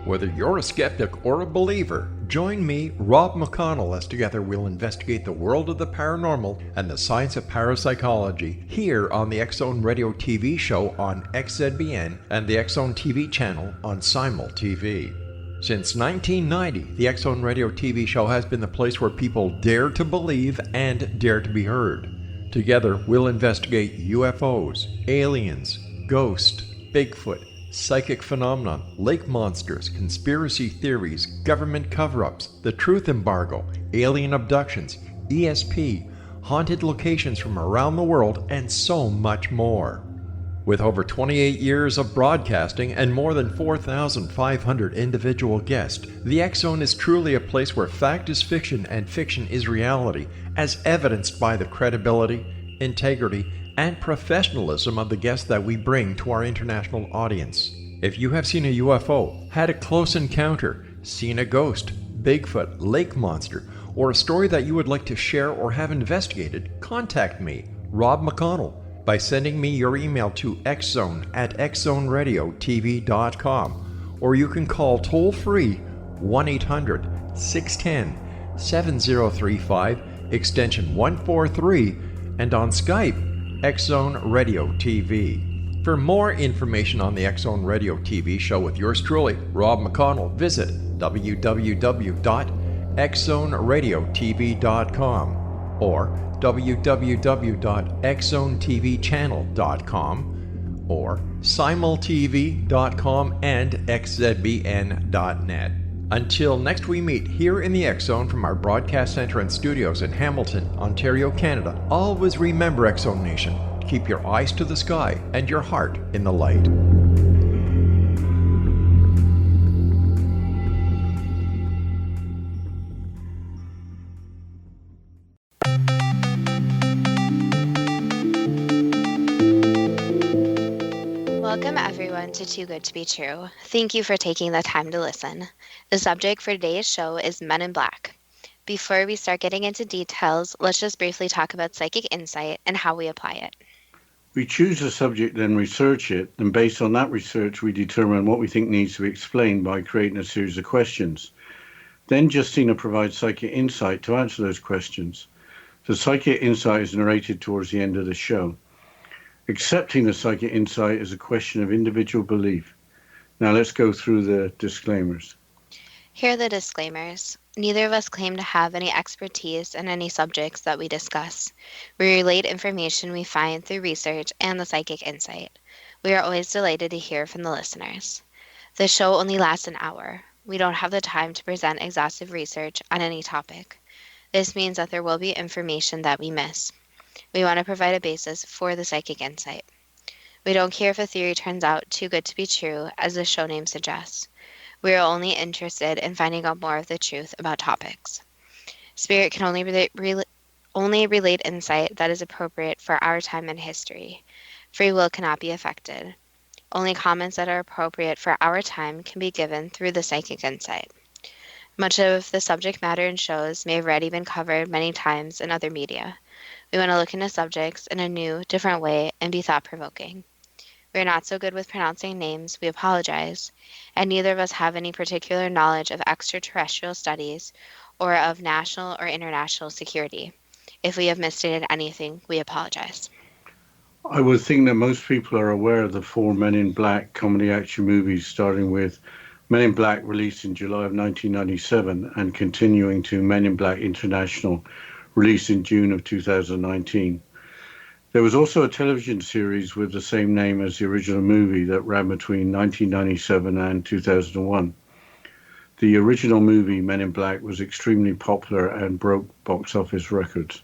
Whether you're a skeptic or a believer, join me, Rob McConnell, as together we'll investigate the world of the paranormal and the science of parapsychology here on the X-Zone Radio TV show on XZBN and the X-Zone TV channel on Simul TV. Since 1990, the X-Zone Radio TV show has been the place where people dare to believe and dare to be heard. Together, we'll investigate UFOs, aliens, ghosts, Bigfoot, psychic phenomenon, lake monsters, conspiracy theories, government cover-ups, the truth embargo, alien abductions, ESP, haunted locations from around the world, and so much more. With over 28 years of broadcasting and more than 4,500 individual guests, the X-Zone is truly a place where fact is fiction and fiction is reality, as evidenced by the credibility, integrity, and professionalism of the guests that we bring to our international audience. If you have seen a UFO, had a close encounter, seen a ghost, Bigfoot, lake monster, or a story that you would like to share or have investigated, contact me, Rob McConnell, by sending me your email to xzone@xzoneradiotv.com, or you can call toll-free 1-800-610-7035, extension 143, and on Skype, X-Zone Radio TV. For more information on the X-Zone Radio TV show with yours truly, Rob McConnell, visit www.xzoneradiotv.com or www.xzonetvchannel.com or simultv.com and xzbn.net. Until next we meet here in the X-Zone from our broadcast center and studios in Hamilton, Ontario, Canada, always remember, X-Zone Nation, keep your eyes to the sky and your heart in the light. Welcome everyone to Too Good to Be True. Thank you for taking the time to listen. The subject for today's show is Men in Black. Before we start getting into details, let's just briefly talk about psychic insight and how we apply it. We choose a subject, then research it, and based on that research, we determine what we think needs to be explained by creating a series of questions. Then Justina provides psychic insight to answer those questions. The psychic insight is narrated towards the end of the show. Accepting the psychic insight is a question of individual belief. Now let's go through the disclaimers. Here are the disclaimers. Neither of us claim to have any expertise in any subjects that we discuss. We relate information we find through research and the psychic insight. We are always delighted to hear from the listeners. The show only lasts an hour. We don't have the time to present exhaustive research on any topic. This means that there will be information that we miss. We want to provide a basis for the psychic insight. We don't care if a theory turns out too good to be true, as the show name suggests. We are only interested in finding out more of the truth about topics. Spirit can only relate insight that is appropriate for our time and history. Free will cannot be affected. Only comments that are appropriate for our time can be given through the psychic insight. Much of the subject matter in shows may have already been covered many times in other media. We want to look into subjects in a new, different way and be thought-provoking. We are not so good with pronouncing names, we apologize, and neither of us have any particular knowledge of extraterrestrial studies or of national or international security. If we have misstated anything, we apologize. I would think that most people are aware of the 4 Men in Black comedy action movies, starting with Men in Black, released in July of 1997, and continuing to Men in Black International, released in June of 2019. There was also a television series with the same name as the original movie that ran between 1997 and 2001. The original movie, Men in Black, was extremely popular and broke box office records.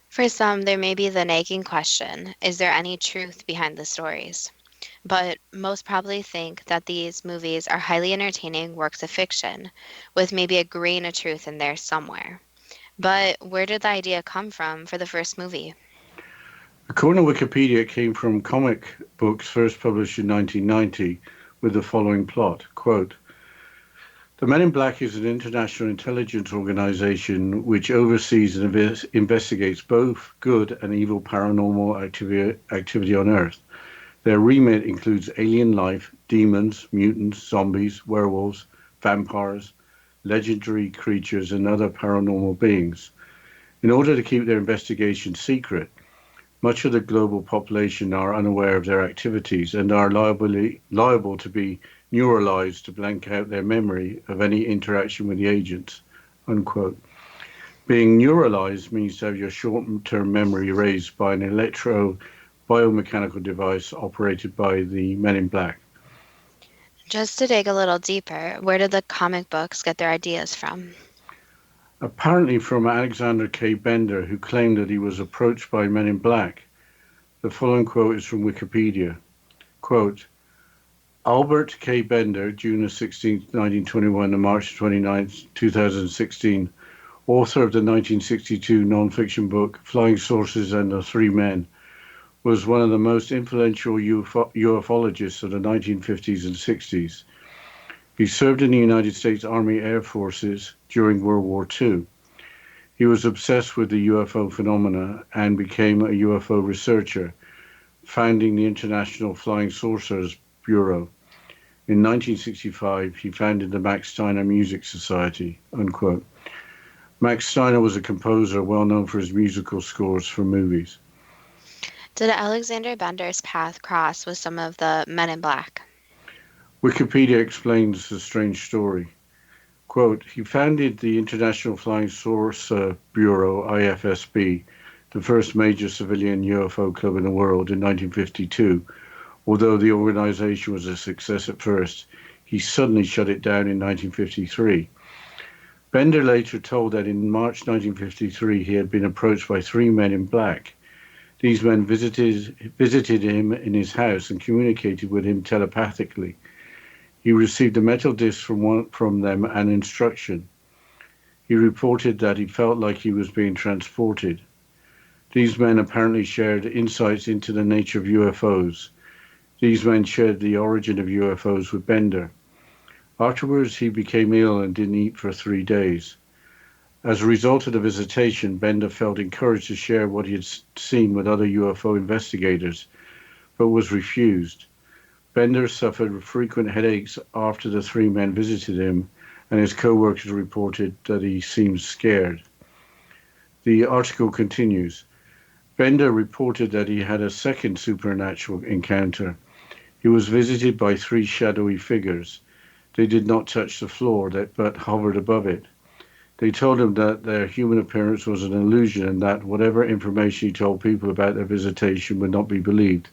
For some, there may be the nagging question, is there any truth behind the stories? But most probably think that these movies are highly entertaining works of fiction, with maybe a grain of truth in there somewhere. But where did the idea come from for the first movie? According to Wikipedia, it came from comic books first published in 1990 with the following plot, quote, "The Men in Black is an international intelligence organization which oversees and investigates both good and evil paranormal activity on Earth. Their remit includes alien life, demons, mutants, zombies, werewolves, vampires, legendary creatures, and other paranormal beings. In order to keep their investigation secret, much of the global population are unaware of their activities and are liable to be neuralized to blank out their memory of any interaction with the agents. Unquote. Being neuralized means to have your short-term memory erased by an electro-biomechanical device operated by the Men in Black. Just to dig a little deeper, where did the comic books get their ideas from? Apparently from Alexander K. Bender, who claimed that he was approached by Men in Black. The following quote is from Wikipedia. Quote, Albert K. Bender, June 16, 1921 to March 29, 2016, author of the 1962 non-fiction book Flying Saucers and the Three Men, was one of the most influential ufologists of the 1950s and 60s. He served in the United States Army Air Forces during World War II. He was obsessed with the UFO phenomena and became a UFO researcher, founding the International Flying Saucers Bureau. In 1965, he founded the Max Steiner Music Society. Unquote. Max Steiner was a composer well known for his musical scores for movies. Did Alexander Bender's path cross with some of the Men in Black? Wikipedia explains the strange story. Quote, he founded the International Flying Saucer Bureau, IFSB, the first major civilian UFO club in the world, in 1952. Although the organization was a success at first, he suddenly shut it down in 1953. Bender later told that in March 1953 he had been approached by three men in black. These men visited him in his house and communicated with him telepathically. He received a metal disc from them and instruction. He reported that he felt like he was being transported. These men apparently shared insights into the nature of UFOs. These men shared the origin of UFOs with Bender. Afterwards, he became ill and didn't eat for 3 days. As a result of the visitation, Bender felt encouraged to share what he had seen with other UFO investigators, but was refused. Bender suffered frequent headaches after the three men visited him, and his co-workers reported that he seemed scared. The article continues. Bender reported that he had a second supernatural encounter. He was visited by three shadowy figures. They did not touch the floor, but hovered above it. They told him that their human appearance was an illusion and that whatever information he told people about their visitation would not be believed.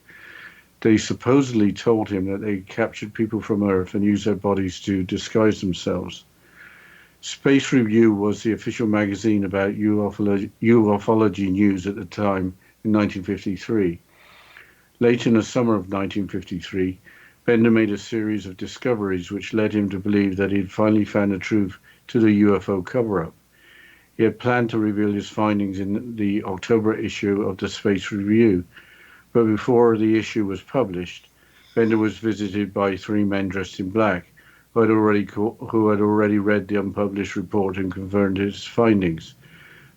They supposedly told him that they captured people from Earth and used their bodies to disguise themselves. Space Review was the official magazine about ufology news at the time in 1953. Late in the summer of 1953, Bender made a series of discoveries which led him to believe that he had finally found the truth to the UFO cover-up. He had planned to reveal his findings in the October issue of the Space Review, but before the issue was published, Bender was visited by three men dressed in black who had already read the unpublished report and confirmed his findings.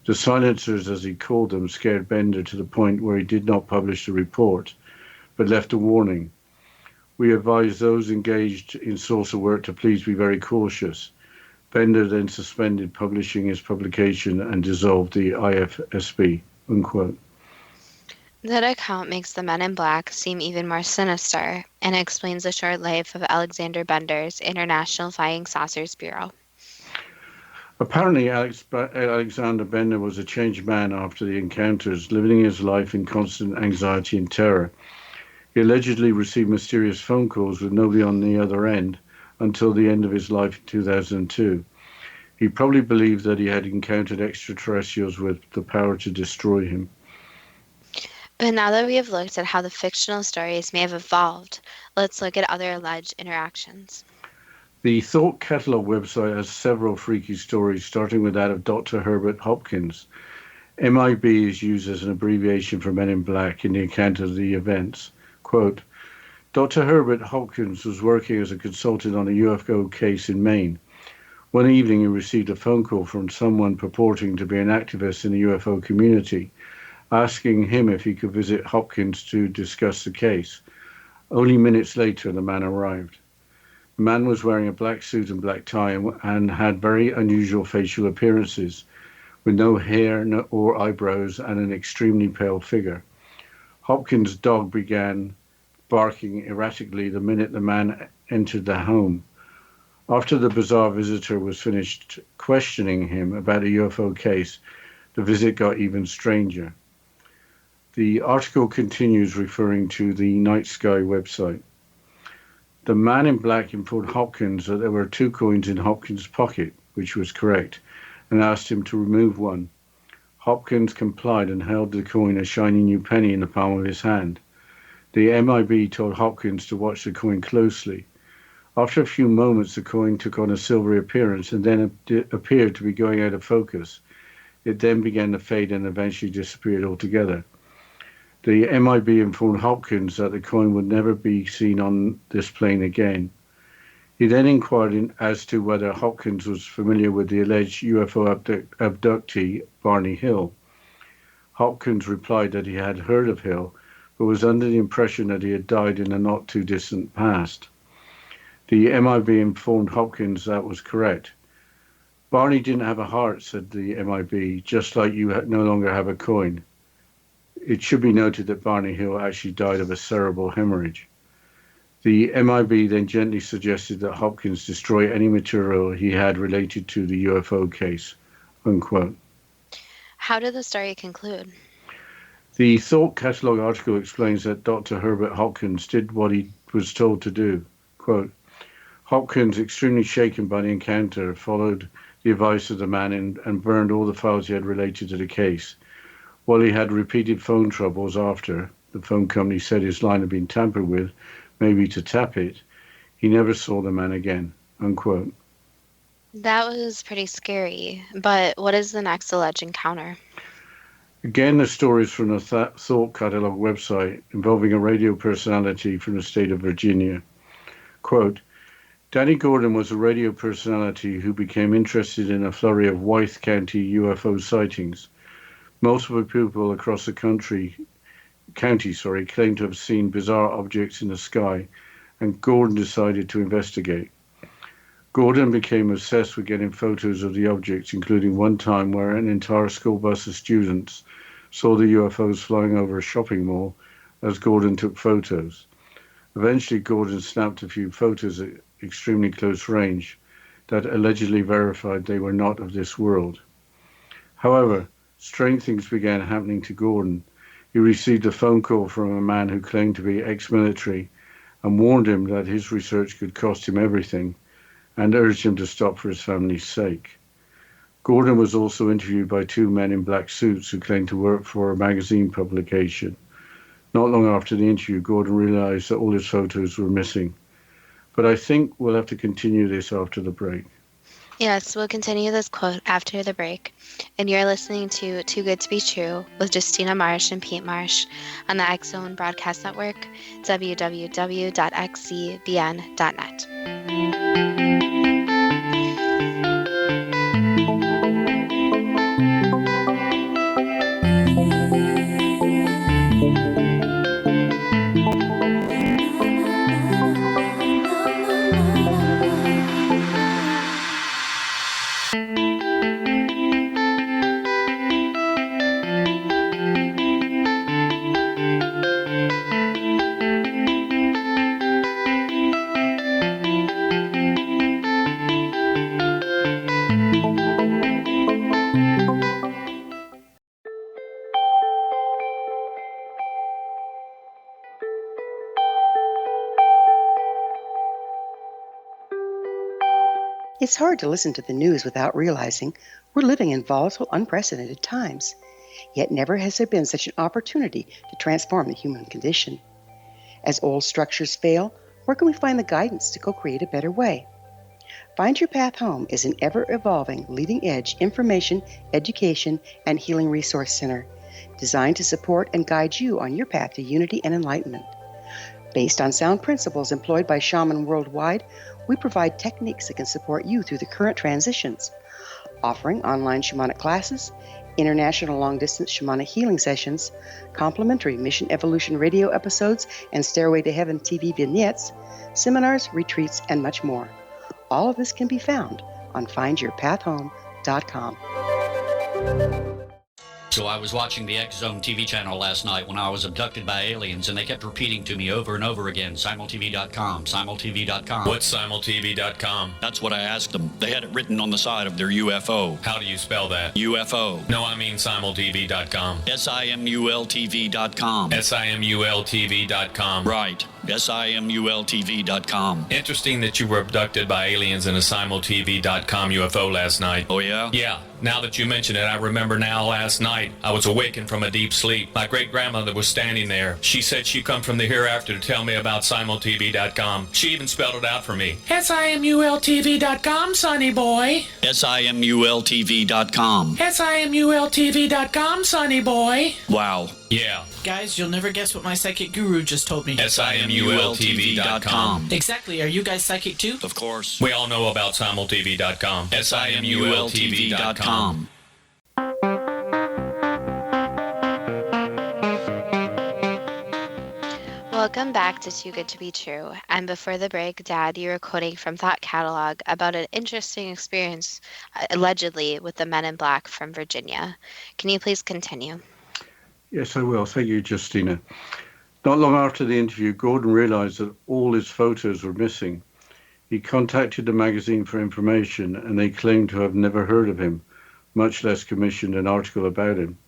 The silencers, as he called them, scared Bender to the point where he did not publish the report, but left a warning. We advise those engaged in saucer work to please be very cautious. Bender then suspended publishing his publication and dissolved the IFSB. Unquote. That account makes the Men in Black seem even more sinister and explains the short life of Alexander Bender's International Flying Saucers Bureau. Apparently, Alexander Bender was a changed man after the encounters, living his life in constant anxiety and terror. He allegedly received mysterious phone calls with nobody on the other end until the end of his life in 2002. He probably believed that he had encountered extraterrestrials with the power to destroy him. But now that we have looked at how the fictional stories may have evolved, let's look at other alleged interactions. The Thought Catalog website has several freaky stories, starting with that of Dr. Herbert Hopkins. MIB is used as an abbreviation for Men in Black in the account of the events. Quote, Dr. Herbert Hopkins was working as a consultant on a UFO case in Maine. One evening he received a phone call from someone purporting to be an activist in the UFO community, asking him if he could visit Hopkins to discuss the case. Only minutes later, the man arrived. The man was wearing a black suit and black tie and had very unusual facial appearances, with no hair or eyebrows and an extremely pale figure. Hopkins' dog began barking erratically the minute the man entered the home. After the bizarre visitor was finished questioning him about a UFO case, the visit got even stranger. The article continues referring to the Night Sky website. The man in black informed Hopkins that there were 2 coins in Hopkins' pocket, which was correct, and asked him to remove one. Hopkins complied and held the coin, a shiny new penny, in the palm of his hand. The MIB told Hopkins to watch the coin closely. After a few moments, the coin took on a silvery appearance and then appeared to be going out of focus. It then began to fade and eventually disappeared altogether. The MIB informed Hopkins that the coin would never be seen on this plane again. He then inquired as to whether Hopkins was familiar with the alleged UFO abductee, Barney Hill. Hopkins replied that he had heard of Hill, but was under the impression that he had died in a not-too-distant past. The MIB informed Hopkins that was correct. Barney didn't have a heart, said the MIB, just like you no longer have a coin. It should be noted that Barney Hill actually died of a cerebral hemorrhage. The MIB then gently suggested that Hopkins destroy any material he had related to the UFO case, unquote. How did the story conclude? The Thought Catalog article explains that Dr. Herbert Hopkins did what he was told to do. Quote, Hopkins, extremely shaken by the encounter, followed the advice of the man and burned all the files he had related to the case. While he had repeated phone troubles after the phone company said his line had been tampered with, maybe to tap it, he never saw the man again, unquote. That was pretty scary, but what is the next alleged encounter? Again, the stories from the Thought Catalog website involving a radio personality from the state of Virginia. Quote, Danny Gordon was a radio personality who became interested in a flurry of Wythe County UFO sightings. Multiple people across the county claimed to have seen bizarre objects in the sky, and Gordon decided to investigate. Gordon became obsessed with getting photos of the objects, including one time where an entire school bus of students saw the UFOs flying over a shopping mall as Gordon took photos. Eventually, Gordon snapped a few photos at extremely close range that allegedly verified they were not of this world. However, strange things began happening to Gordon. He received a phone call from a man who claimed to be ex-military and warned him that his research could cost him everything and urged him to stop for his family's sake. Gordon was also interviewed by 2 men in black suits who claimed to work for a magazine publication. Not long after the interview, Gordon realized that all his photos were missing. But I think we'll have to continue this after the break. Yes, we'll continue this quote after the break. And you're listening to Too Good to Be True with Justina Marsh and Pete Marsh on the X-Zone Broadcast Network, www.xzbn.net. It's hard to listen to the news without realizing we're living in volatile, unprecedented times. Yet never has there been such an opportunity to transform the human condition. As old structures fail, where can we find the guidance to co-create a better way? Find Your Path Home is an ever-evolving, leading-edge information, education, and healing resource center designed to support and guide you on your path to unity and enlightenment. Based on sound principles employed by shaman worldwide, we provide techniques that can support you through the current transitions, offering online shamanic classes, international long-distance shamanic healing sessions, complimentary Mission Evolution radio episodes and Stairway to Heaven TV vignettes, seminars, retreats, and much more. All of this can be found on findyourpathhome.com. So I was watching the X Zone TV channel last night when I was abducted by aliens, and they kept repeating to me over and over again, simultv.com, simultv.com. What's simultv.com? That's what I asked them. They had it written on the side of their UFO. How do you spell that? UFO. No, I mean simultv.com. simultv.com. simultv.com. Right. simultv.com. Interesting that you were abducted by aliens in a simultv.com UFO last night. Oh, yeah? Yeah. Now that you mention it, I remember now last night I was awakened from a deep sleep. My great-grandmother was standing there. She said she'd come from the hereafter to tell me about simultv.com. She even spelled it out for me. simultv.com, sonny boy. simultv.com. simultv.com, sonny boy. Wow. Yeah. Guys, you'll never guess what my psychic guru just told me. simultv.com. Exactly. Are you guys psychic too? Of course. We all know about simultv.com. simultv.com. Welcome back to Too Good to Be True. And before the break, Dad, you were quoting from Thought Catalog about an interesting experience, allegedly, with the Men in Black from Virginia. Can you please continue? Yes, I will. Thank you, Justina. Not long after the interview, Gordon realized that all his photos were missing. He contacted the magazine for information, and they claimed to have never heard of him, much less commissioned an article about him.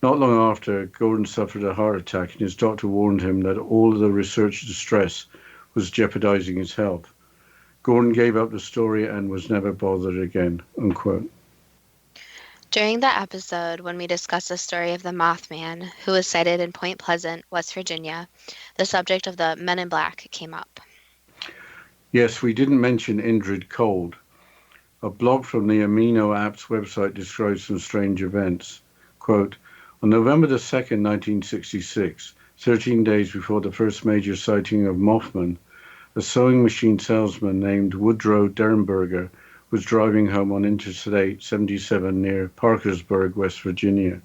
Not long after, Gordon suffered a heart attack, and his doctor warned him that all of the research distress was jeopardizing his health. Gordon gave up the story and was never bothered again, unquote. During the episode, when we discussed the story of the Mothman, who was sighted in Point Pleasant, West Virginia, the subject of the Men in Black came up. Yes, we didn't mention Indrid Cold. A blog from the Amino Apps website describes some strange events. Quote, on November the 2nd, 1966, 13 days before the first major sighting of Mothman, a sewing machine salesman named Woodrow Derenberger was driving home on Interstate 77 near Parkersburg, West Virginia.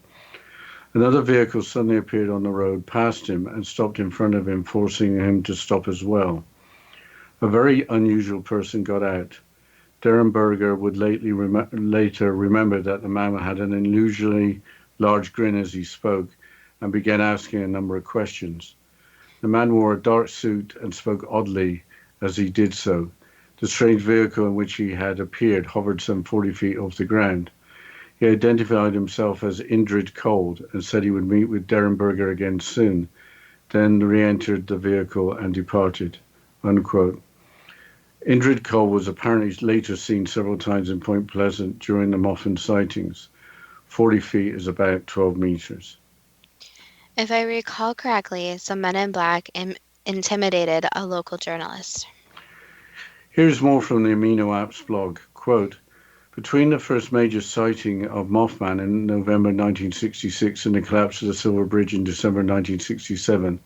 Another vehicle suddenly appeared on the road past him and stopped in front of him, forcing him to stop as well. A very unusual person got out. Derenberger would later remember that the man had an unusually large grin as he spoke and began asking a number of questions. The man wore a dark suit and spoke oddly as he did so. The strange vehicle in which he had appeared hovered some 40 feet off the ground. He identified himself as Indrid Cold and said he would meet with Derenberger again soon, then re-entered the vehicle and departed, unquote. Indrid Cold was apparently later seen several times in Point Pleasant during the Mothman sightings. 40 feet is about 12 meters. If I recall correctly, some Men in Black intimidated a local journalist. Here's more from the Amino Apps blog. Quote, between the first major sighting of Mothman in November 1966 and the collapse of the Silver Bridge in December 1967,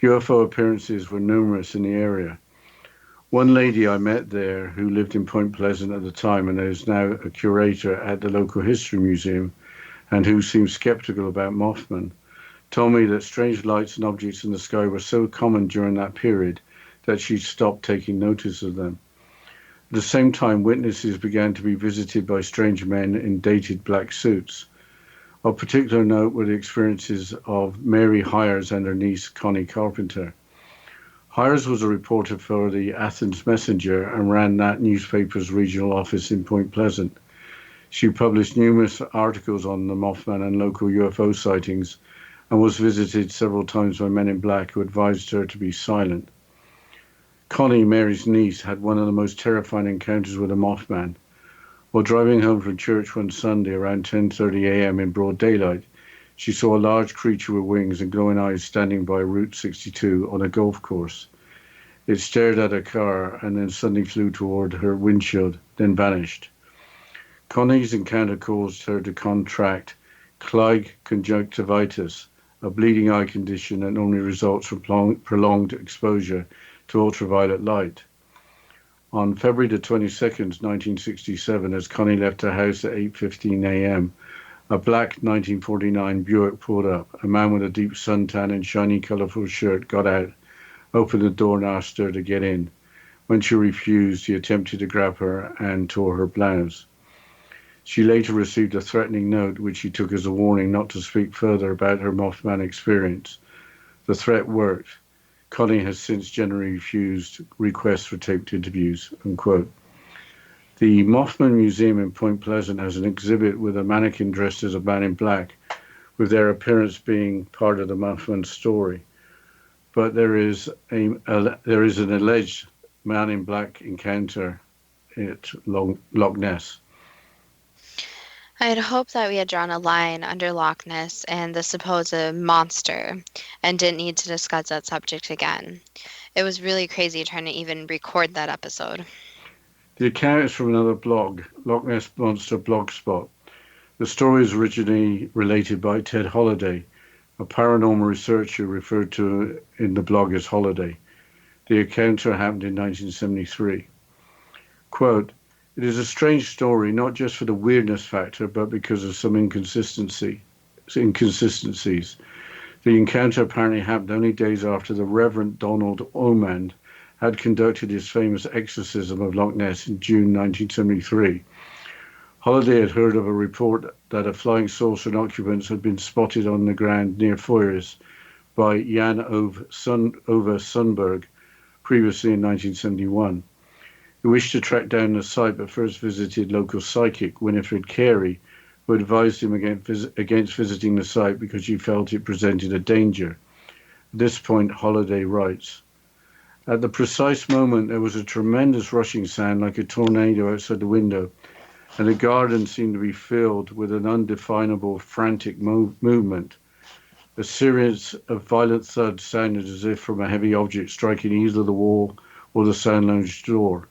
UFO appearances were numerous in the area. One lady I met there, who lived in Point Pleasant at the time and is now a curator at the local history museum, and who seemed skeptical about Mothman, told me that strange lights and objects in the sky were so common during that period that she stopped taking notice of them. At the same time, witnesses began to be visited by strange men in dated black suits. Of particular note were the experiences of Mary Hires and her niece Connie Carpenter. Hires was a reporter for the Athens Messenger and ran that newspaper's regional office in Point Pleasant. She published numerous articles on the Mothman and local UFO sightings and was visited several times by Men in Black who advised her to be silent. Connie, Mary's niece, had one of the most terrifying encounters with a Mothman. While driving home from church one Sunday around 10:30 a.m. in broad daylight, she saw a large creature with wings and glowing eyes standing by Route 62 on a golf course. It stared at her car and then suddenly flew toward her windshield, then vanished. Connie's encounter caused her to contract Clive conjunctivitis, a bleeding eye condition that normally results from prolonged exposure to ultraviolet light. On February the 22nd, 1967, as Connie left her house at 8:15 a.m., A black 1949 Buick pulled up. A man with a deep suntan and shiny, colorful shirt got out, opened the door and asked her to get in. When she refused, he attempted to grab her and tore her blouse. She later received a threatening note, which she took as a warning not to speak further about her Mothman experience. The threat worked. Connie has since generally refused requests for taped interviews, unquote. The Mothman Museum in Point Pleasant has an exhibit with a mannequin dressed as a man in black, with their appearance being part of the Mothman story. But there is an alleged man in black encounter at Loch Ness. I had hoped that we had drawn a line under Loch Ness and the supposed monster and didn't need to discuss that subject again. It was really crazy trying to even record that episode. The account is from another blog, Loch Ness Monster Blogspot. The story is originally related by Ted Holliday, a paranormal researcher referred to in the blog as Holliday. The encounter happened in 1973. Quote, "It is a strange story, not just for the weirdness factor, but because of some inconsistencies. The encounter apparently happened only days after the Reverend Donald Omand had conducted his famous exorcism of Loch Ness in June 1973. Holliday had heard of a report that a flying saucer and occupants had been spotted on the ground near Foyers by Jan Ove Sundberg previously in 1971. He wished to track down the site, but first visited local psychic Winifred Carey, who advised him against visiting the site because she felt it presented a danger. At this point, Holliday writes, "At the precise moment, there was a tremendous rushing sound like a tornado outside the window, and the garden seemed to be filled with an undefinable, frantic movement. A series of violent thuds sounded as if from a heavy object striking either the wall or the sound lounge door.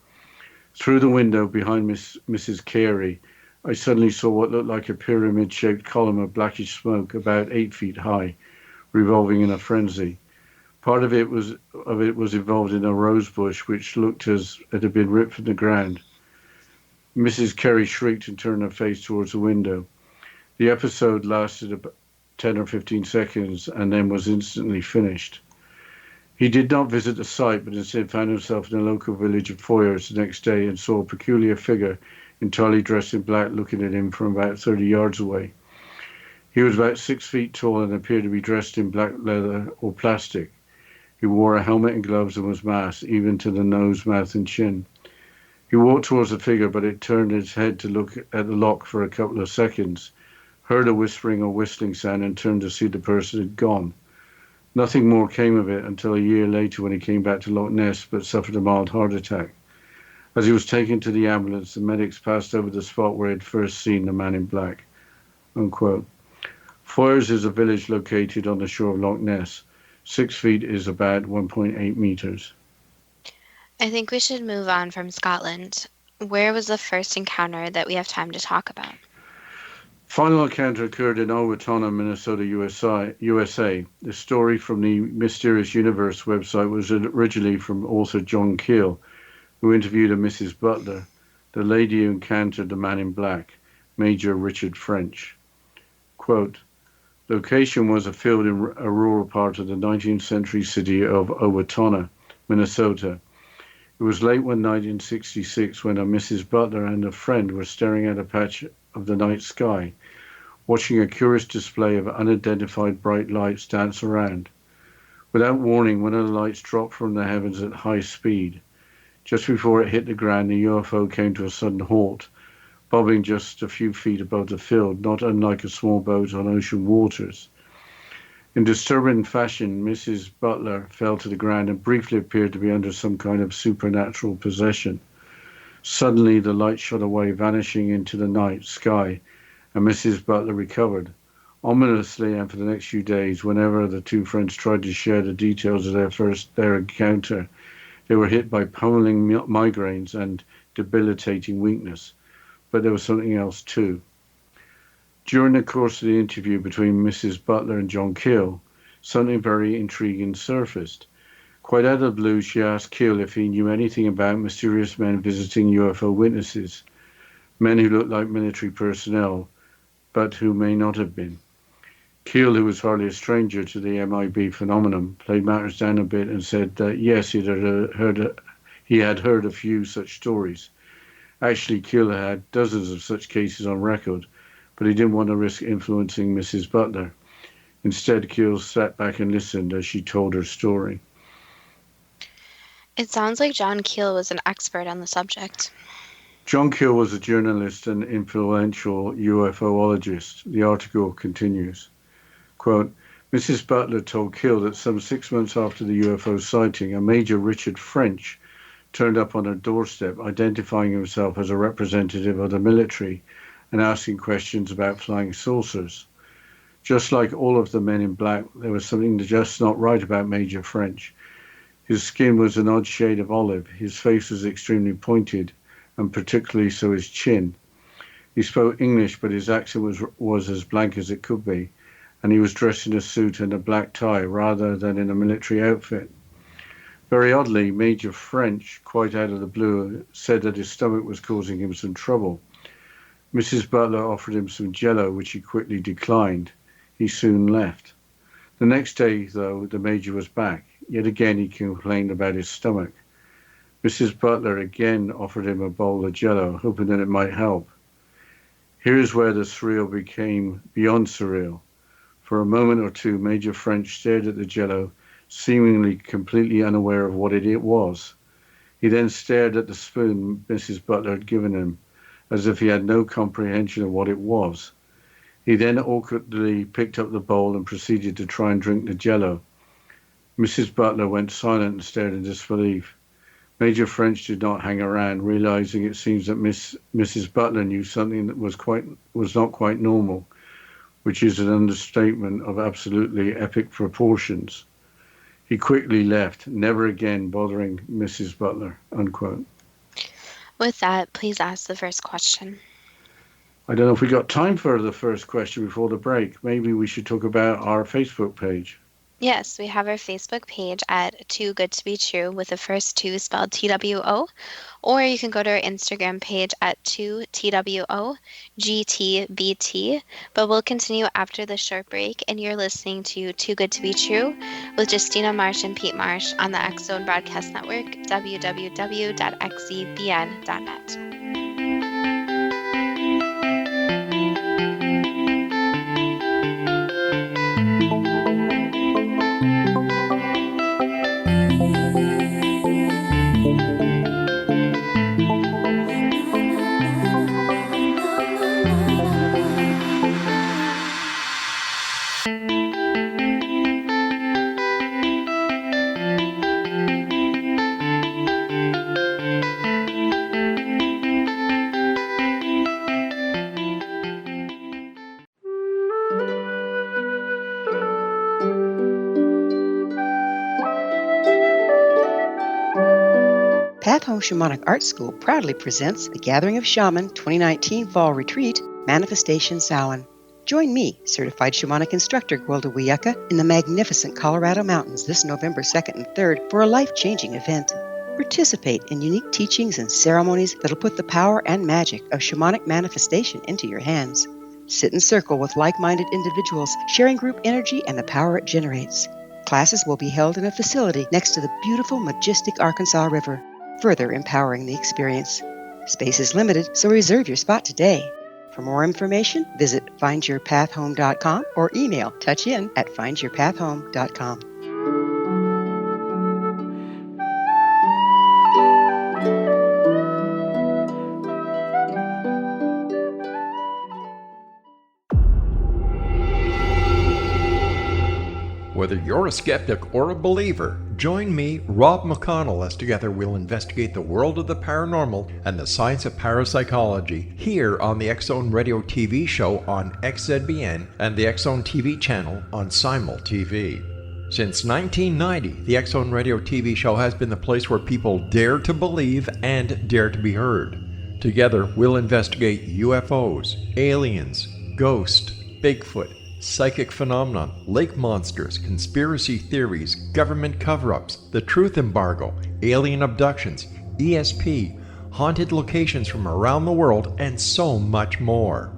Through the window behind Mrs. Carey, I suddenly saw what looked like a pyramid-shaped column of blackish smoke about 8 feet high, revolving in a frenzy. Part of it was involved in a rose bush, which looked as it had been ripped from the ground. Mrs. Carey shrieked and turned her face towards the window. The episode lasted about 10 or 15 seconds and then was instantly finished. He did not visit the site, but instead found himself in a local village of Foyers the next day and saw a peculiar figure entirely dressed in black looking at him from about 30 yards away. He was about 6 feet tall and appeared to be dressed in black leather or plastic. He wore a helmet and gloves and was masked, even to the nose, mouth and chin. He walked towards the figure, but it turned its head to look at the lock for a couple of seconds, heard a whispering or whistling sound and turned to see the person had gone. Nothing more came of it until a year later when he came back to Loch Ness but suffered a mild heart attack. As he was taken to the ambulance, the medics passed over the spot where he had first seen the man in black." Unquote. Foyers is a village located on the shore of Loch Ness. 6 feet is about 1.8 meters. I think we should move on from Scotland. Where was the first encounter that we have time to talk about? Final encounter occurred in Owatonna, Minnesota, USA. The story from the Mysterious Universe website was originally from author John Keel, who interviewed a Mrs. Butler, the lady who encountered the man in black, Major Richard French. Quote, "Location was a field in a rural part of the 19th century city of Owatonna, Minnesota. It was late one night in 1966 when a Mrs. Butler and a friend were staring at a patch of the night sky, watching a curious display of unidentified bright lights dance around. Without warning, one of the lights dropped from the heavens at high speed. Just before it hit the ground, the UFO came to a sudden halt, bobbing just a few feet above the field, not unlike a small boat on ocean waters. In disturbing fashion, Mrs. Butler fell to the ground and briefly appeared to be under some kind of supernatural possession. Suddenly, the light shot away, vanishing into the night sky, and Mrs. Butler recovered. Ominously, and for the next few days, whenever the two friends tried to share the details of their encounter, they were hit by pummeling migraines and debilitating weakness. But there was something else too. During the course of the interview between Mrs. Butler and John Keel, something very intriguing surfaced. Quite out of the blue, she asked Keel if he knew anything about mysterious men visiting UFO witnesses, men who looked like military personnel, but who may not have been. Keel, who was hardly a stranger to the MIB phenomenon, played matters down a bit and said that yes, he had heard a few such stories. Actually, Keel had dozens of such cases on record, but he didn't want to risk influencing Mrs. Butler. Instead, Keel sat back and listened as she told her story. It sounds like John Keel was an expert on the subject. John Keel was a journalist and influential UFOologist. The article continues. Quote, Mrs. Butler told Keel that some 6 months after the UFO sighting, a Major Richard French turned up on her doorstep, identifying himself as a representative of the military and asking questions about flying saucers. Just like all of the men in black, there was something just not right about Major French. His skin was an odd shade of olive, his face was extremely pointed, and particularly so his chin. He spoke English, but his accent was as blank as it could be, and he was dressed in a suit and a black tie rather than in a military outfit. Very oddly, Major French, quite out of the blue, said that his stomach was causing him some trouble. Mrs. Butler offered him some jello, which he quickly declined. He soon left. The next day, though, the Major was back. Yet again he complained about his stomach. Mrs. Butler again offered him a bowl of jello, hoping that it might help. Here's where the surreal became beyond surreal. For a moment or two, Major French stared at the jello, seemingly completely unaware of what it was. He then stared at the spoon Mrs. Butler had given him, as if he had no comprehension of what it was. He then awkwardly picked up the bowl and proceeded to try and drink the jello. Mrs. Butler went silent and stared in disbelief. Major French did not hang around, realizing it seems that Mrs. Butler knew something that was not quite normal, which is an understatement of absolutely epic proportions. He quickly left, never again bothering Mrs. Butler, unquote. With that, please ask the first question. I don't know if we got time for the first question before the break. Maybe we should talk about our Facebook page. Yes, we have our Facebook page at Too Good to Be True with the first two spelled TWO, or you can go to our Instagram page at 2TWOGTBT, but we'll continue after the short break, and you're listening to Too Good to Be True with Justina Marsh and Pete Marsh on the X Zone Broadcast Network, www.xzbn.net. Path Home Shamanic Art School proudly presents the Gathering of Shaman 2019 Fall Retreat, Manifestation Samhain. Join me, certified shamanic instructor Gwilda Wiyaka, in the magnificent Colorado Mountains this November 2nd and 3rd for a life-changing event. Participate in unique teachings and ceremonies that'll put the power and magic of shamanic manifestation into your hands. Sit in circle with like-minded individuals, sharing group energy and the power it generates. Classes will be held in a facility next to the beautiful, majestic Arkansas River, further empowering the experience. Space is limited, so reserve your spot today. For more information, visit findyourpathhome.com or email touchin@findyourpathhome.com. Whether you're a skeptic or a believer, join me, Rob McConnell, as together we'll investigate the world of the paranormal and the science of parapsychology here on the X Zone Radio TV show on XZBN and the X Zone TV channel on Simul TV. Since 1990, the X Zone Radio TV show has been the place where people dare to believe and dare to be heard. Together, we'll investigate UFOs, aliens, ghosts, Bigfoot, psychic phenomenon, lake monsters, conspiracy theories, government cover-ups, the truth embargo, alien abductions, ESP, haunted locations from around the world, and so much more.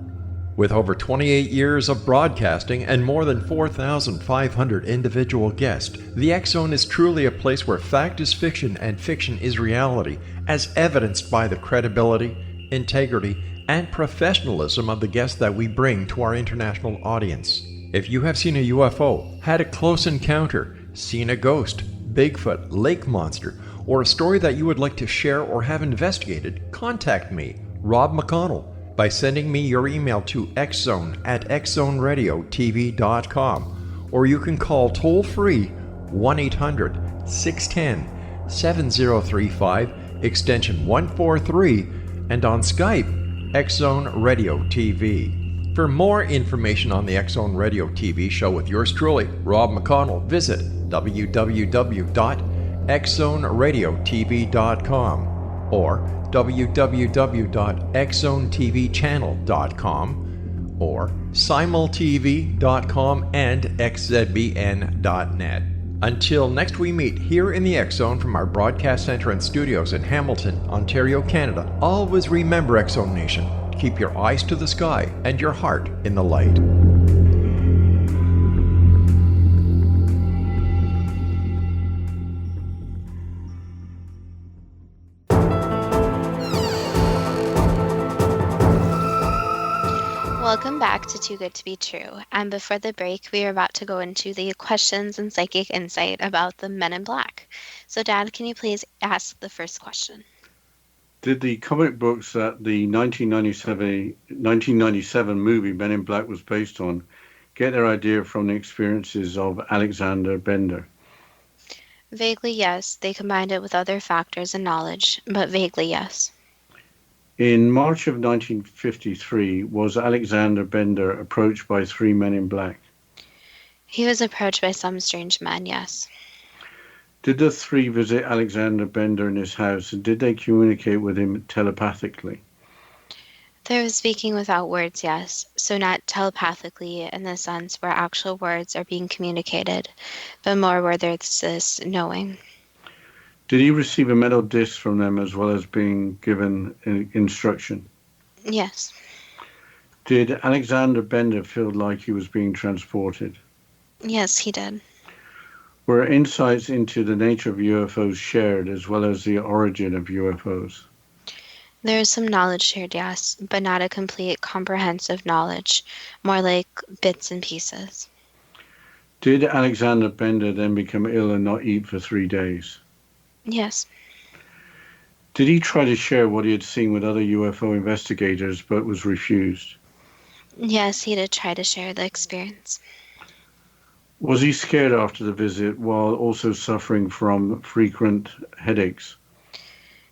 With over 28 years of broadcasting and more than 4,500 individual guests, the X Zone is truly a place where fact is fiction and fiction is reality, as evidenced by the credibility, integrity, and professionalism of the guests that we bring to our international audience. If you have seen a UFO, had a close encounter, seen a ghost, Bigfoot, lake monster, or a story that you would like to share or have investigated, contact me, Rob McConnell, by sending me your email to xzone@xzoneradiotv.com, or you can call toll-free 1-800-610-7035, extension 143, and on Skype, X Zone Radio TV. For more information on the X Zone Radio TV show with yours truly, Rob McConnell, visit www.xzoneradiotv.com or www.xzonetvchannel.com or simultv.com and xzbn.net. Until next we meet here in the X Zone from our broadcast center and studios in Hamilton, Ontario, Canada, always remember, X Zone Nation, keep your eyes to the sky and your heart in the light. Welcome back to Too Good to Be True. And before the break, we are about to go into the questions and psychic insight about the Men in Black. So, Dad, can you please ask the first question? Did the comic books that the 1997 movie Men in Black was based on get their idea from the experiences of Alexander Bender? Vaguely, yes. They combined it with other factors and knowledge, but vaguely, yes. In March of 1953, was Alexander Bender approached by 3 men in black? He was approached by some strange men, yes. Did the 3 visit Alexander Bender in his house, and did they communicate with him telepathically? They were speaking without words, yes. So not telepathically in the sense where actual words are being communicated, but more where there's this knowing. Did he receive a metal disc from them as well as being given instruction? Yes. Did Alexander Bender feel like he was being transported? Yes, he did. Were insights into the nature of UFOs shared as well as the origin of UFOs? There is some knowledge shared, yes, but not a complete comprehensive knowledge, more like bits and pieces. Did Alexander Bender then become ill and not eat for 3 days? Yes. Did he try to share what he had seen with other UFO investigators but was refused? Yes, he did try to share the experience. Was he scared after the visit while also suffering from frequent headaches?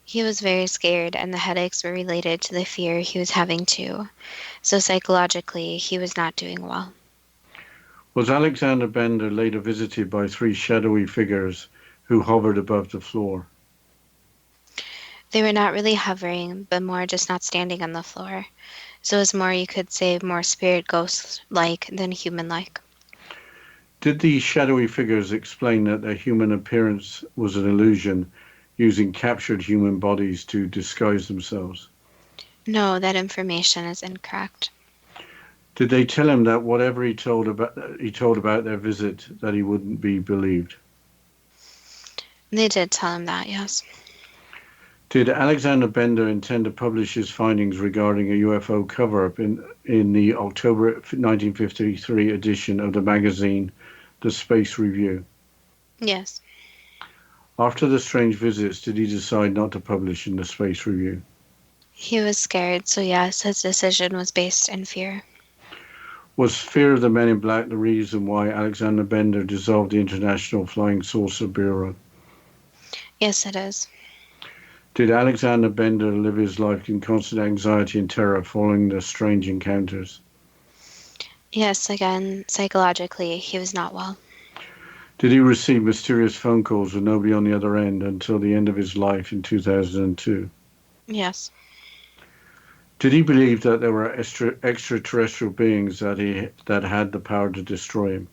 He was very scared, and the headaches were related to the fear he was having too. So psychologically, he was not doing well. Was Alexander Bender later visited by 3 shadowy figures who hovered above the floor? They were not really hovering, but more just not standing on the floor. So it was more, you could say, more spirit ghost-like than human-like. Did the shadowy figures explain that their human appearance was an illusion, using captured human bodies to disguise themselves? No, that information is incorrect. Did they tell him that whatever he told about their visit, that he wouldn't be believed? They did tell him that, yes. Did Alexander Bender intend to publish his findings regarding a UFO cover-up in the October 1953 edition of the magazine, The Space Review? Yes. After the strange visits, did he decide not to publish in the Space Review? He was scared, so yes, his decision was based in fear. Was fear of the Men in Black the reason why Alexander Bender dissolved the International Flying Saucer Bureau? Yes, it is. Did Alexander Bender live his life in constant anxiety and terror following the strange encounters? Yes, again, psychologically, he was not well. Did he receive mysterious phone calls with nobody on the other end until the end of his life in 2002? Yes. Did he believe that there were extraterrestrial beings that had the power to destroy him?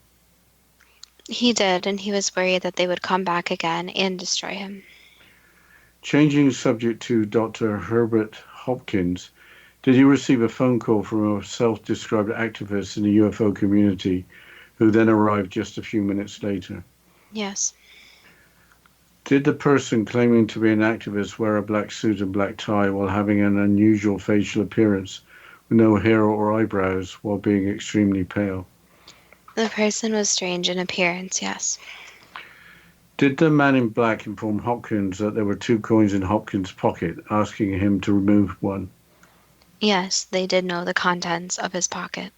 He did, and he was worried that they would come back again and destroy him. Changing subject to Dr. Herbert Hopkins, Did he receive a phone call from a self-described activist in the UFO community who then arrived just a few minutes later? Yes. Did the person claiming to be an activist wear a black suit and black tie while having an unusual facial appearance with no hair or eyebrows while being extremely pale? The person was strange in appearance, yes. Did the man in black inform Hopkins that there were 2 coins in Hopkins' pocket, asking him to remove one? Yes, they did know the contents of his pocket.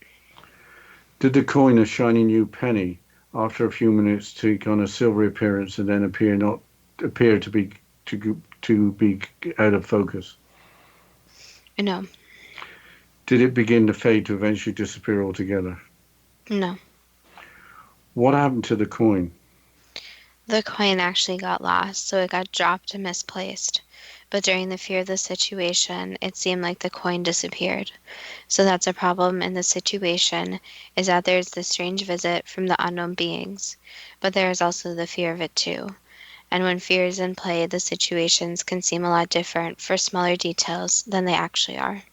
Did the coin, a shiny new penny, after a few minutes take on a silvery appearance and then appear to be out of focus? No. Did it begin to fade to eventually disappear altogether? No. What happened to the coin? The coin actually got lost, so it got dropped and misplaced. But during the fear of the situation, it seemed like the coin disappeared. So that's a problem in the situation, is that there's this strange visit from the unknown beings. But there is also the fear of it too. And when fear is in play, the situations can seem a lot different for smaller details than they actually are.